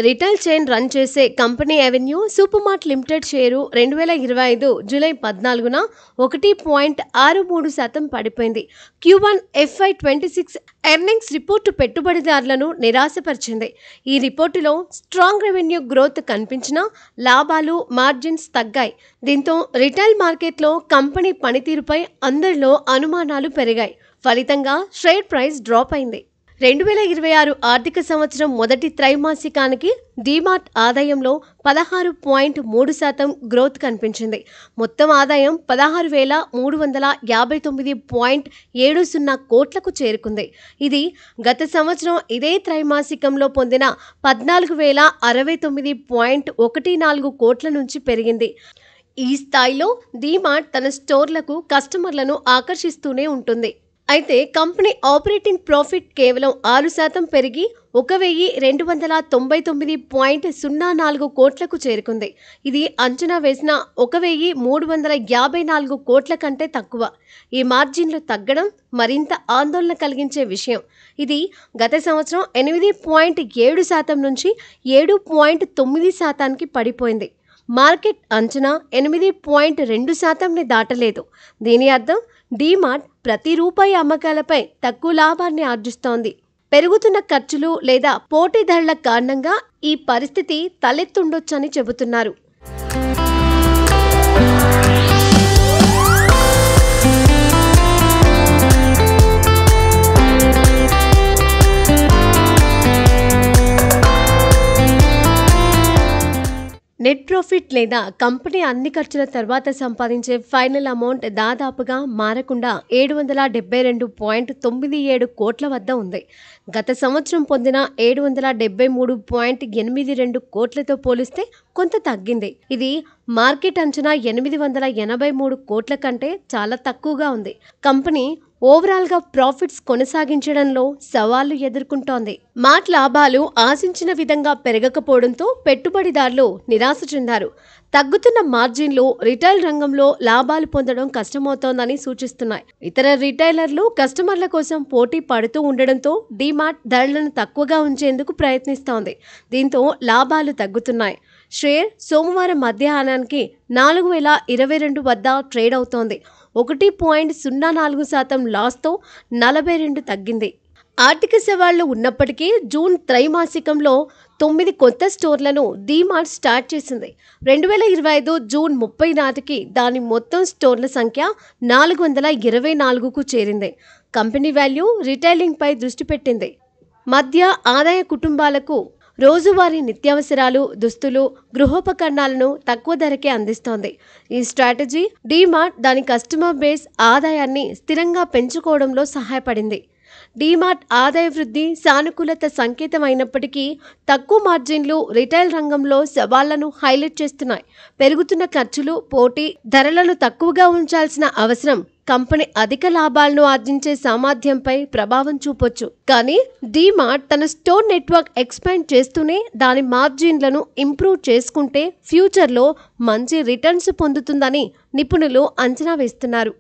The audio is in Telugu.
రిటైల్ చైన్ రన్ చేసే company Avenue Super Mart Limited share 2025 July 14న 1.63% పడిపోయింది. Q1 FY26 ఎర్నింగ్స్ రిపోర్టు పెట్టుబడిదారులను నిరాశపరిచింది. ఈ రిపోర్టులో స్ట్రాంగ్ రెవెన్యూ గ్రోత్ కనిపించినా లాభాలు, మార్జిన్స్ తగ్గాయి. దీంతో రిటైల్ మార్కెట్లో కంపెనీ పనితీరుపై అందరిలో అనుమానాలు పెరిగాయి. ఫలితంగా షేర్ ప్రైస్ డ్రాప్ అయింది. 2026 ఆర్థిక సంవత్సరం మొదటి త్రైమాసికానికి డీమార్ట్ ఆదాయంలో 16.3% గ్రోత్ కనిపించింది. మొత్తం ఆదాయం 16,359.70 కోట్లకు చేరుకుంది. ఇది గత సంవత్సరం ఇదే త్రైమాసికంలో పొందిన 14,069.14 కోట్ల నుంచి పెరిగింది. ఈ స్థాయిలో డీమార్ట్ తన స్టోర్లకు కస్టమర్లను ఆకర్షిస్తూనే ఉంటుంది. అయితే కంపెనీ ఆపరేటింగ్ ప్రాఫిట్ కేవలం 6% పెరిగి 1,299.04 కోట్లకు చేరుకుంది. ఇది అంచనా వేసిన 1,354 కోట్ల కంటే తక్కువ. ఈ మార్జిన్లు తగ్గడం మరింత ఆందోళన కలిగించే విషయం. ఇది గత సంవత్సరం 8.7% నుంచి 7.9%కి పడిపోయింది. మార్కెట్ అంచనా 8.2%ని దాటలేదు. దీని అర్థం డీమార్ట్ ప్రతి రూపాయి అమ్మకాలపై తక్కువ లాభాన్ని ఆర్జిస్తోంది. పెరుగుతున్న ఖర్చులు లేదా పోటీదారుల కారణంగా ఈ పరిస్థితి తలెత్తుండొచ్చని చెబుతున్నారు. నెట్ ప్రాఫిట్ లేదా కంపెనీ అన్ని ఖర్చుల తర్వాత సంపాదించే ఫైనల్ అమౌంట్ దాదాపుగా మారకుండా 772.97 కోట్ల వద్ద ఉంది. గత సంవత్సరం పొందిన 773.82 కోట్లతో పోలిస్తే కొంత తగ్గింది. ఇది మార్కెట్ అంచనా 883 కోట్ల కంటే చాలా తక్కువగా ఉంది. కంపెనీ ఓవరాల్గా ప్రాఫిట్స్ కొనసాగించడంలో సవాళ్లు ఎదుర్కొంటోంది. మార్ట్ లాభాలు ఆశించిన విధంగా పెరగకపోవడంతో పెట్టుబడిదారులు నిరాశ చెందారు. తగ్గుతున్న మార్జిన్లు రిటైల్ రంగంలో లాభాలు పొందడం కష్టమవుతోందని సూచిస్తున్నాయి. ఇతర రిటైలర్లు కస్టమర్ల కోసం పోటీ పడుతూ ఉండడంతో డీమార్ట్ ధరలను తక్కువగా ఉంచేందుకు ప్రయత్నిస్తోంది. దీంతో లాభాలు తగ్గుతున్నాయి. షేర్ సోమవారం మధ్యాహ్నానికి 4,022 వద్ద ట్రేడ్ అవుతోంది. 1.04% లాస్తో 42 తగ్గింది. ఆర్థిక సవాళ్లు ఉన్నప్పటికీ జూన్ త్రైమాసికంలో 9 కొత్త స్టోర్లను డీమార్ట్ స్టార్ట్ చేసింది. 2025 జూన్ 30 నాటికి దాని మొత్తం స్టోర్ల సంఖ్య 424కు చేరింది. కంపెనీ వాల్యూ రిటైలింగ్పై దృష్టి పెట్టింది. మధ్య ఆదాయ కుటుంబాలకు రోజువారీ నిత్యావసరాలు, దుస్తులు, గృహోపకరణాలను తక్కువ ధరకే అందిస్తోంది. ఈ స్ట్రాటజీ డీమార్ట్ దాని కస్టమర్ బేస్ ఆదాయాన్ని స్థిరంగా పెంచుకోవడంలో సహాయపడింది. డీమార్ట్ ఆదాయ వృద్ధి సానుకూలత సంకేతం అయినప్పటికీ తక్కువ మార్జిన్లు రిటైల్ రంగంలో సవాళ్లను హైలైట్ చేస్తున్నాయి. పెరుగుతున్న ఖర్చులు, పోటీ, ధరలను తక్కువగా ఉంచాల్సిన అవసరం కంపెనీ అధిక లాభాలను ఆర్జించే సామర్థ్యంపై ప్రభావం చూపొచ్చు. కానీ డీమార్ట్ తన స్టోర్ నెట్వర్క్ ఎక్స్పాండ్ చేస్తూనే దాని మార్జిన్లను ఇంప్రూవ్ చేసుకుంటే ఫ్యూచర్లో మంచి రిటర్న్స్ పొందుతుందని నిపుణులు అంచనా వేస్తున్నారు.